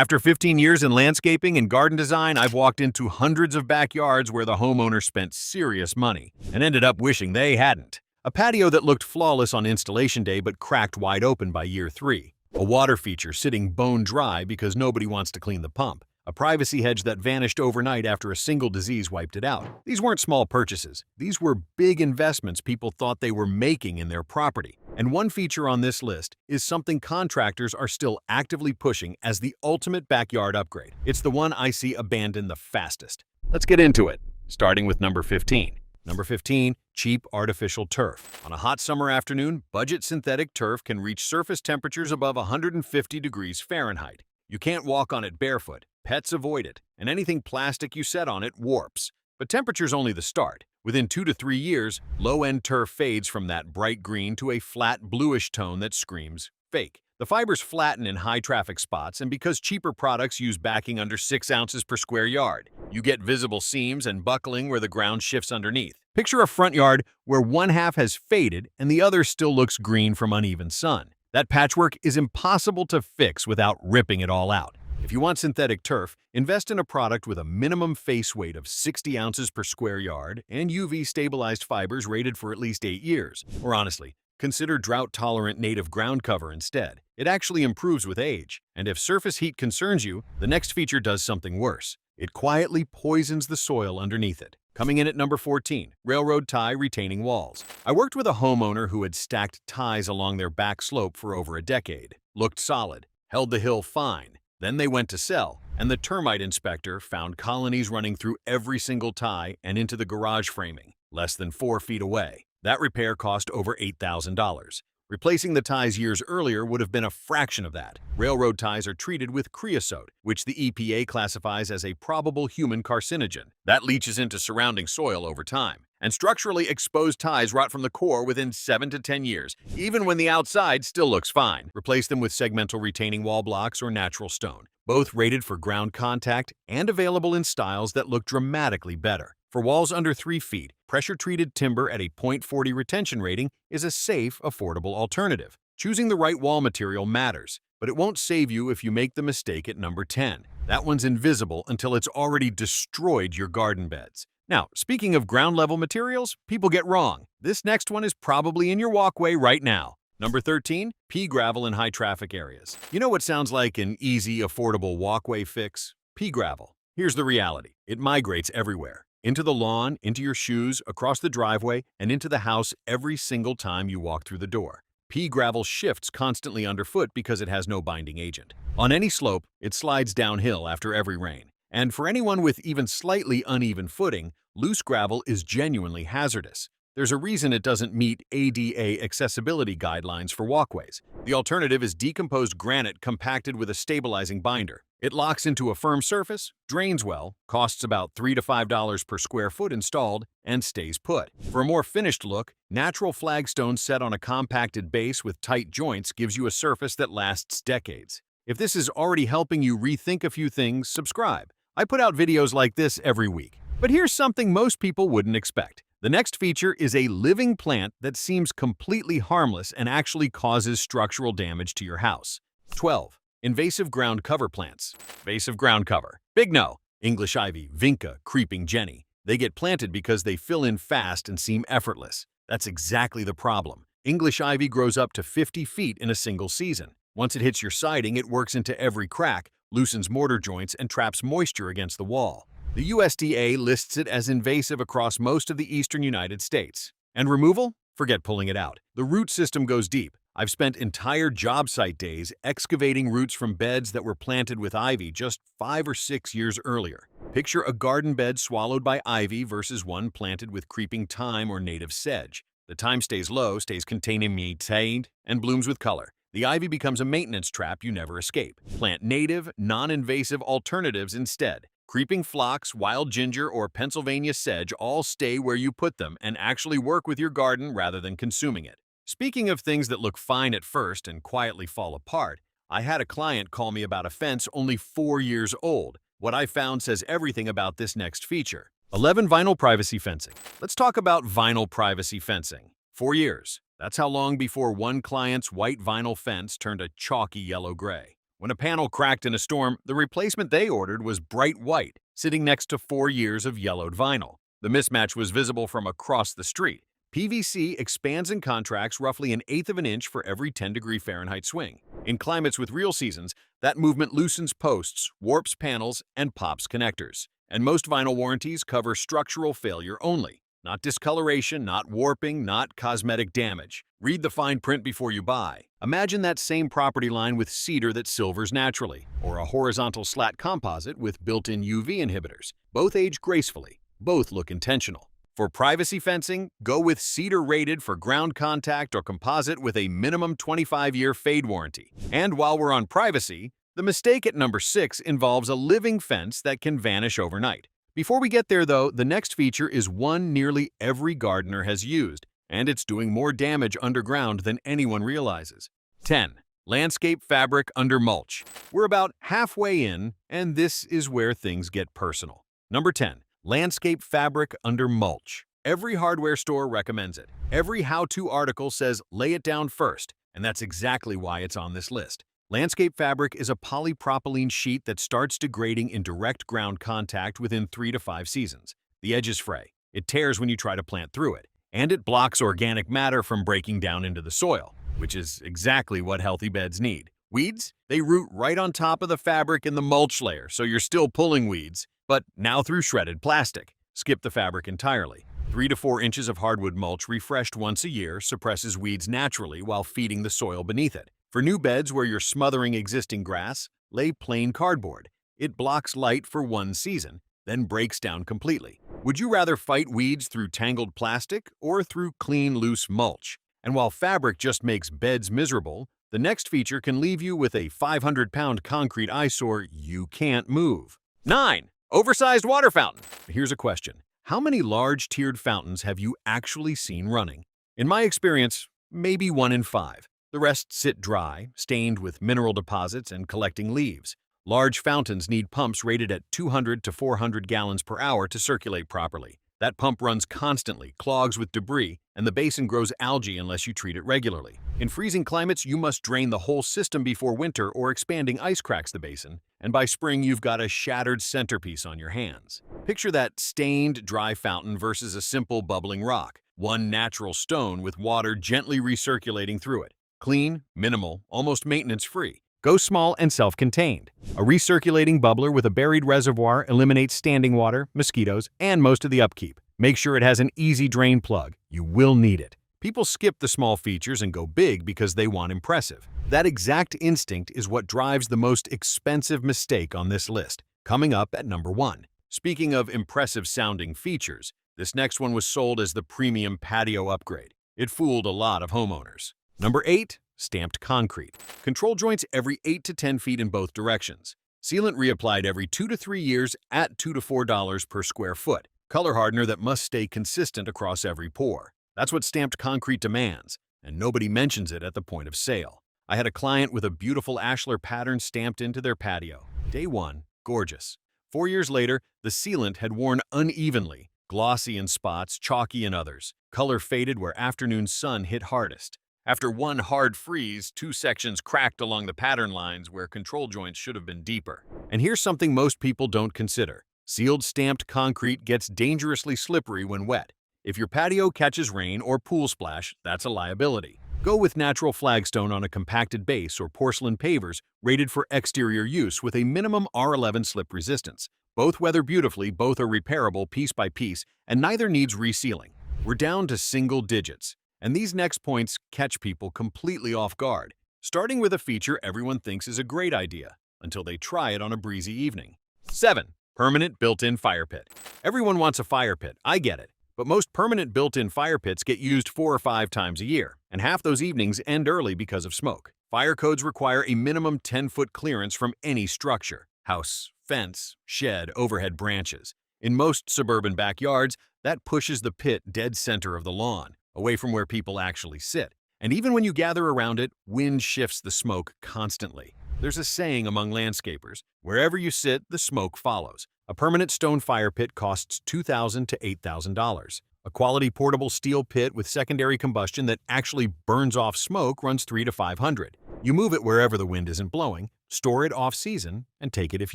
After 15 years in landscaping and garden design, I've walked into hundreds of backyards where the homeowner spent serious money and ended up wishing they hadn't. A patio that looked flawless on installation day but cracked wide open by year 3. A water feature sitting bone dry because nobody wants to clean the pump. A privacy hedge that vanished overnight after a single disease wiped it out. These weren't small purchases. These were big investments people thought they were making in their property. And one feature on this list is something contractors are still actively pushing as the ultimate backyard upgrade. It's the one I see abandoned the fastest. Let's get into it, starting with number 15. Number 15, cheap artificial turf. On a hot summer afternoon, budget synthetic turf can reach surface temperatures above 150 degrees Fahrenheit. You can't walk on it barefoot, pets avoid it, and anything plastic you set on it warps. But temperature's only the start. Within 2 to 3 years, low-end turf fades from that bright green to a flat bluish tone that screams fake. The fibers flatten in high-traffic spots, and because cheaper products use backing under 6 ounces per square yard, you get visible seams and buckling where the ground shifts underneath. Picture a front yard where one half has faded and the other still looks green from uneven sun. That patchwork is impossible to fix without ripping it all out. If you want synthetic turf, invest in a product with a minimum face weight of 60 ounces per square yard and UV-stabilized fibers rated for at least 8 years. Or honestly, consider drought-tolerant native ground cover instead. It actually improves with age. And if surface heat concerns you, the next feature does something worse. It quietly poisons the soil underneath it. Coming in at number 14, railroad tie retaining walls. I worked with a homeowner who had stacked ties along their back slope for over a decade. Looked solid, held the hill fine. Then they went to sell, and the termite inspector found colonies running through every single tie and into the garage framing, less than 4 feet away. That repair cost over $8,000. Replacing the ties years earlier would have been a fraction of that. Railroad ties are treated with creosote, which the EPA classifies as a probable human carcinogen. That leaches into surrounding soil over time. And structurally exposed ties rot from the core within 7 to 10 years, even when the outside still looks fine. Replace them with segmental retaining wall blocks or natural stone, both rated for ground contact and available in styles that look dramatically better. For walls under 3 feet, pressure-treated timber at a .40 retention rating is a safe, affordable alternative. Choosing the right wall material matters, but it won't save you if you make the mistake at number 10. That one's invisible until it's already destroyed your garden beds. Now, speaking of ground-level materials, people get wrong. This next one is probably in your walkway right now. Number 13, pea gravel in high-traffic areas. You know what sounds like an easy, affordable walkway fix? Pea gravel. Here's the reality. It migrates everywhere. Into the lawn, into your shoes, across the driveway, and into the house every single time you walk through the door. Pea gravel shifts constantly underfoot because it has no binding agent. On any slope, it slides downhill after every rain. And for anyone with even slightly uneven footing, loose gravel is genuinely hazardous. There's a reason it doesn't meet ADA accessibility guidelines for walkways. The alternative is decomposed granite compacted with a stabilizing binder. It locks into a firm surface, drains well, costs about $3 to $5 per square foot installed, and stays put. For a more finished look, natural flagstone set on a compacted base with tight joints gives you a surface that lasts decades. If this is already helping you rethink a few things, subscribe. I put out videos like this every week. But here's something most people wouldn't expect. The next feature is a living plant that seems completely harmless and actually causes structural damage to your house. 12. Invasive ground cover plants. Invasive ground cover. Big no. English ivy, vinca, creeping jenny. They get planted because they fill in fast and seem effortless. That's exactly the problem. English ivy grows up to 50 feet in a single season. Once it hits your siding, it works into every crack, loosens mortar joints, and traps moisture against the wall. The USDA lists it as invasive across most of the eastern United States. And removal? Forget pulling it out. The root system goes deep. I've spent entire job site days excavating roots from beds that were planted with ivy just 5 or 6 years earlier. Picture a garden bed swallowed by ivy versus one planted with creeping thyme or native sedge. The thyme stays low, stays contaminated, and blooms with color. The ivy becomes a maintenance trap you never escape. Plant native, non-invasive alternatives instead. Creeping phlox, wild ginger, or Pennsylvania sedge all stay where you put them and actually work with your garden rather than consuming it. Speaking of things that look fine at first and quietly fall apart, I had a client call me about a fence only 4 years old. What I found says everything about this next feature. 11. Vinyl privacy fencing. Let's talk about vinyl privacy fencing. 4 years. That's how long before one client's white vinyl fence turned a chalky yellow-gray. When a panel cracked in a storm, the replacement they ordered was bright white, sitting next to 4 years of yellowed vinyl. The mismatch was visible from across the street. PVC expands and contracts roughly an eighth of an inch for every 10-degree Fahrenheit swing. In climates with real seasons, that movement loosens posts, warps panels, and pops connectors. And most vinyl warranties cover structural failure only. Not discoloration, not warping, not cosmetic damage. Read the fine print before you buy. Imagine that same property line with cedar that silvers naturally, or a horizontal slat composite with built-in UV inhibitors. Both age gracefully. Both look intentional. For privacy fencing, go with cedar rated for ground contact or composite with a minimum 25-year fade warranty. And while we're on privacy, the mistake at number 6 involves a living fence that can vanish overnight. Before we get there though, the next feature is one nearly every gardener has used, and it's doing more damage underground than anyone realizes. 10. Landscape fabric under mulch. We're about halfway in, and this is where things get personal. Number 10. Landscape fabric under mulch. Every hardware store recommends it. Every how-to article says lay it down first, and that's exactly why it's on this list. Landscape fabric is a polypropylene sheet that starts degrading in direct ground contact within 3 to 5 seasons. The edges fray. It tears when you try to plant through it. And it blocks organic matter from breaking down into the soil, which is exactly what healthy beds need. Weeds? They root right on top of the fabric in the mulch layer, so you're still pulling weeds, but now through shredded plastic. Skip the fabric entirely. 3 to 4 inches of hardwood mulch refreshed once a year suppresses weeds naturally while feeding the soil beneath it. For new beds where you're smothering existing grass, lay plain cardboard. It blocks light for 1 season, then breaks down completely. Would you rather fight weeds through tangled plastic or through clean, loose mulch? And while fabric just makes beds miserable, the next feature can leave you with a 500-pound concrete eyesore you can't move. 9. Oversized water fountain. Here's a question. How many large tiered fountains have you actually seen running? In my experience, maybe 1 in 5. The rest sit dry, stained with mineral deposits and collecting leaves. Large fountains need pumps rated at 200 to 400 gallons per hour to circulate properly. That pump runs constantly, clogs with debris, and the basin grows algae unless you treat it regularly. In freezing climates, you must drain the whole system before winter or expanding ice cracks the basin, and by spring you've got a shattered centerpiece on your hands. Picture that stained, dry fountain versus a simple bubbling rock. One natural stone with water gently recirculating through it. Clean, minimal, almost maintenance-free. Go small and self-contained. A recirculating bubbler with a buried reservoir eliminates standing water, mosquitoes, and most of the upkeep. Make sure it has an easy drain plug. You will need it. People skip the small features and go big because they want impressive. That exact instinct is what drives the most expensive mistake on this list, coming up at number 1. Speaking of impressive-sounding features, this next one was sold as the premium patio upgrade. It fooled a lot of homeowners. Number 8. Stamped concrete. Control joints every 8 to 10 feet in both directions. Sealant reapplied every 2 to 3 years at $2 to $4 per square foot. Color hardener that must stay consistent across every pour. That's what stamped concrete demands, and nobody mentions it at the point of sale. I had a client with a beautiful ashlar pattern stamped into their patio. Day 1, gorgeous. 4 years later, the sealant had worn unevenly, glossy in spots, chalky in others. Color faded where afternoon sun hit hardest. After one hard freeze, 2 sections cracked along the pattern lines where control joints should have been deeper. And here's something most people don't consider. Sealed stamped concrete gets dangerously slippery when wet. If your patio catches rain or pool splash, that's a liability. Go with natural flagstone on a compacted base or porcelain pavers rated for exterior use with a minimum R11 slip resistance. Both weather beautifully, both are repairable piece by piece, and neither needs resealing. We're down to single digits. And these next points catch people completely off guard, starting with a feature everyone thinks is a great idea, until they try it on a breezy evening. 7. Permanent built-in fire pit. Everyone wants a fire pit, I get it, but most permanent built-in fire pits get used 4 or 5 times a year, and half those evenings end early because of smoke. Fire codes require a minimum 10-foot clearance from any structure, house, fence, shed, overhead branches. In most suburban backyards, that pushes the pit dead center of the lawn, away from where people actually sit. And even when you gather around it, wind shifts the smoke constantly. There's a saying among landscapers, wherever you sit, the smoke follows. A permanent stone fire pit costs $2,000 to $8,000. A quality portable steel pit with secondary combustion that actually burns off smoke runs $300 to $500. You move it wherever the wind isn't blowing, store it off-season, and take it if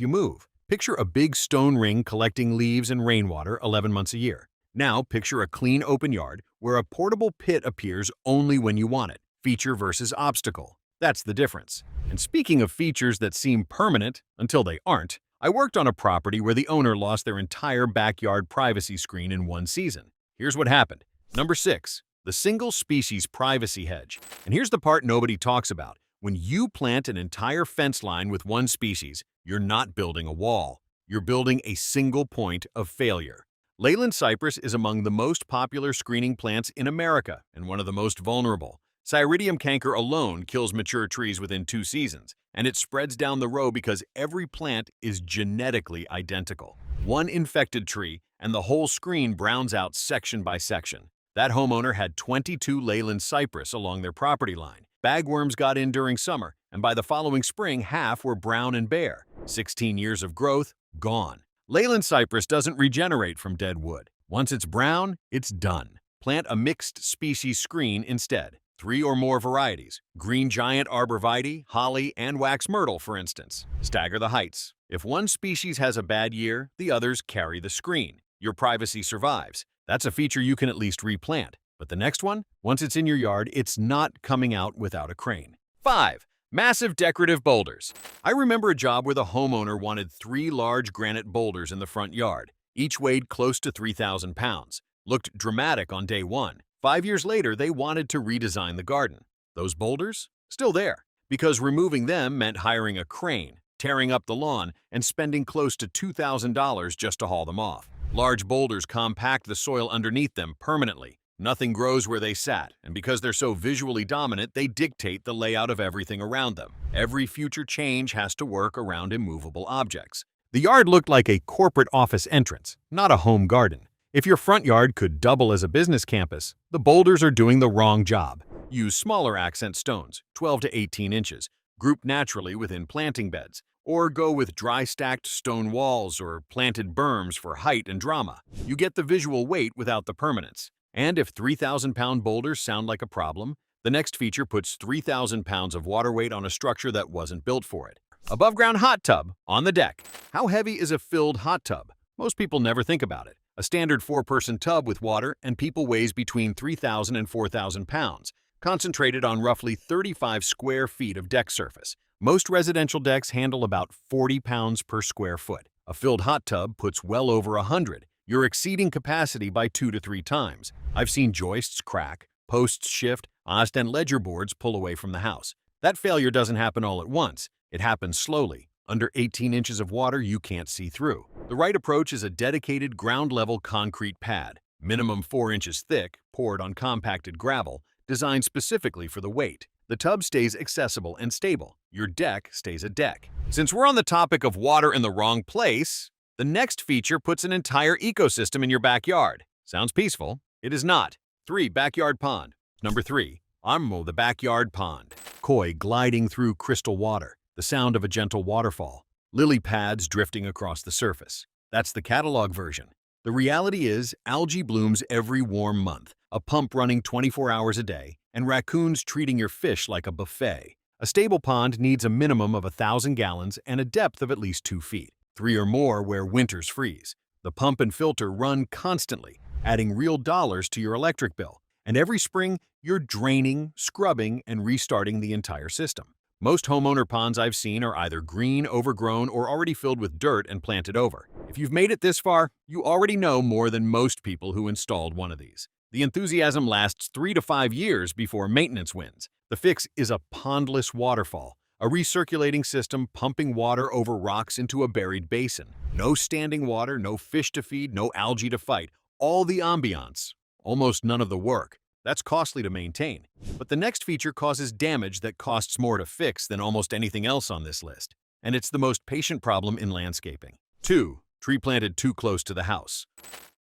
you move. Picture a big stone ring collecting leaves and rainwater 11 months a year. Now picture a clean open yard where a portable pit appears only when you want it. Feature versus obstacle. That's the difference. And speaking of features that seem permanent until they aren't, I worked on a property where the owner lost their entire backyard privacy screen in one season. Here's what happened. Number 6. The single species privacy hedge. And here's the part nobody talks about. When you plant an entire fence line with one species, you're not building a wall. You're building a single point of failure. Leyland cypress is among the most popular screening plants in America and one of the most vulnerable. Cyrrhidium canker alone kills mature trees within 2 seasons, and it spreads down the row because every plant is genetically identical. One infected tree, and the whole screen browns out section by section. That homeowner had 22 Leyland cypress along their property line. Bagworms got in during summer, and by the following spring, half were brown and bare. 16 years of growth, gone. Leyland cypress doesn't regenerate from dead wood. Once it's brown, it's done. Plant a mixed species screen instead. 3 or more varieties, green giant arborvitae, holly, and wax myrtle, for instance. Stagger the heights. If one species has a bad year, the others carry the screen. Your privacy survives. That's a feature you can at least replant. But the next one, once it's in your yard, it's not coming out without a crane. 5. Massive decorative boulders. I remember a job where the homeowner wanted 3 large granite boulders in the front yard. Each weighed close to 3,000 pounds. Looked dramatic on day 1. 5 years later, they wanted to redesign the garden. Those boulders? Still there, because removing them meant hiring a crane, tearing up the lawn, and spending close to $2,000 just to haul them off. Large boulders compact the soil underneath them permanently. Nothing grows where they sat, and because they're so visually dominant, they dictate the layout of everything around them. Every future change has to work around immovable objects. The yard looked like a corporate office entrance, not a home garden. If your front yard could double as a business campus, the boulders are doing the wrong job. Use smaller accent stones, 12 to 18 inches, grouped naturally within planting beds, or go with dry stacked stone walls or planted berms for height and drama. You get the visual weight without the permanence. And if 3,000-pound boulders sound like a problem, the next feature puts 3,000 pounds of water weight on a structure that wasn't built for it. Above-ground hot tub on the deck. How heavy is a filled hot tub? Most people never think about it. A standard 4-person tub with water and people weighs between 3,000 and 4,000 pounds, concentrated on roughly 35 square feet of deck surface. Most residential decks handle about 40 pounds per square foot. A filled hot tub puts well over 100. You're exceeding capacity by 2 to 3 times. I've seen joists crack, posts shift, and ledger boards pull away from the house. That failure doesn't happen all at once. It happens slowly. Under 18 inches of water you can't see through. The right approach is a dedicated ground-level concrete pad, minimum 4 inches thick, poured on compacted gravel, designed specifically for the weight. The tub stays accessible and stable. Your deck stays a deck. Since we're on the topic of water in the wrong place, the next feature puts an entire ecosystem in your backyard. Sounds peaceful? It is not. 3. Backyard pond. Number 3. Amo the backyard pond. Koi gliding through crystal water. The sound of a gentle waterfall. Lily pads drifting across the surface. That's the catalog version. The reality is, algae blooms every warm month, a pump running 24 hours a day, and raccoons treating your fish like a buffet. A stable pond needs a minimum of 1,000 gallons and a depth of at least 2 feet. 3 or more where winters freeze. The pump and filter run constantly, adding real dollars to your electric bill. And every spring, you're draining, scrubbing, and restarting the entire system. Most homeowner ponds I've seen are either green, overgrown, or already filled with dirt and planted over. If you've made it this far, you already know more than most people who installed one of these. The enthusiasm lasts 3 to 5 years before maintenance wins. The fix is a pondless waterfall, a recirculating system pumping water over rocks into a buried basin. No standing water, no fish to feed, no algae to fight. All the ambiance, almost none of the work. That's costly to maintain. But the next feature causes damage that costs more to fix than almost anything else on this list. And it's the most patient problem in landscaping. 2. Tree planted too close to the house.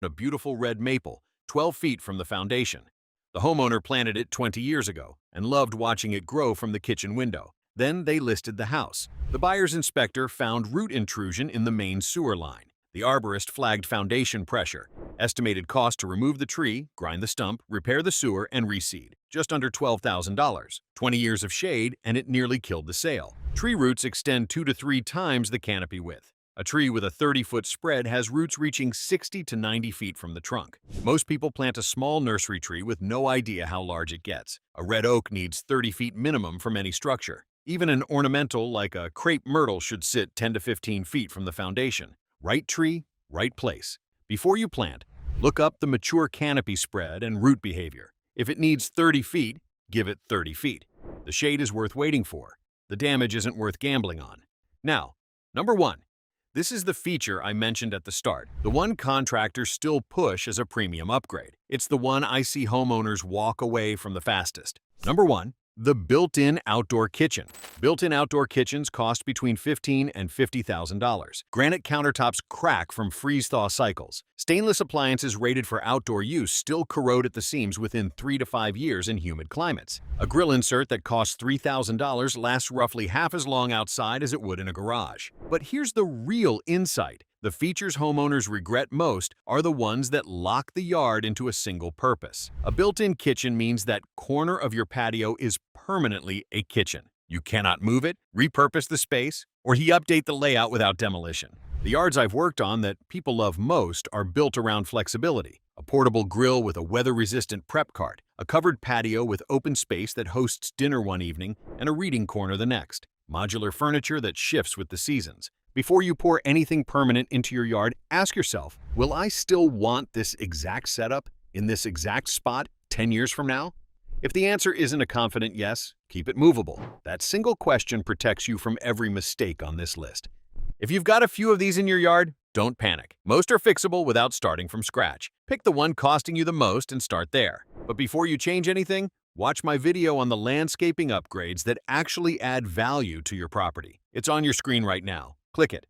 A beautiful red maple, 12 feet from the foundation. The homeowner planted it 20 years ago and loved watching it grow from the kitchen window. Then they listed the house. The buyer's inspector found root intrusion in the main sewer line. The arborist flagged foundation pressure. Estimated cost to remove the tree, grind the stump, repair the sewer, and reseed. Just under $12,000. 20 years of shade, and it nearly killed the sale. Tree roots extend 2 to 3 times the canopy width. A tree with a 30-foot spread has roots reaching 60 to 90 feet from the trunk. Most people plant a small nursery tree with no idea how large it gets. A red oak needs 30 feet minimum from any structure. Even an ornamental like a crepe myrtle should sit 10 to 15 feet from the foundation. Right tree, right place. Before you plant, look up the mature canopy spread and root behavior. If it needs 30 feet, give it 30 feet. The shade is worth waiting for. The damage isn't worth gambling on. Now, number 1. This is the feature I mentioned at the start, the one contractors still push as a premium upgrade. It's the one I see homeowners walk away from the fastest. Number 1. The built-in outdoor kitchen. Built-in outdoor kitchens cost between $15,000 and $50,000. Granite countertops crack from freeze-thaw cycles. Stainless appliances rated for outdoor use still corrode at the seams within 3 to 5 years in humid climates. A grill insert that costs $3,000 lasts roughly half as long outside as it would in a garage. But here's the real insight. The features homeowners regret most are the ones that lock the yard into a single purpose. A built-in kitchen means that corner of your patio is permanently a kitchen. You cannot move it, repurpose the space, or update the layout without demolition. The yards I've worked on that people love most are built around flexibility. A portable grill with a weather-resistant prep cart, a covered patio with open space that hosts dinner one evening and a reading corner the next, modular furniture that shifts with the seasons. Before you pour anything permanent into your yard, ask yourself, will I still want this exact setup in this exact spot 10 years from now? If the answer isn't a confident yes, keep it movable. That single question protects you from every mistake on this list. If you've got a few of these in your yard, don't panic. Most are fixable without starting from scratch. Pick the one costing you the most and start there. But before you change anything, watch my video on the landscaping upgrades that actually add value to your property. It's on your screen right now. Click it.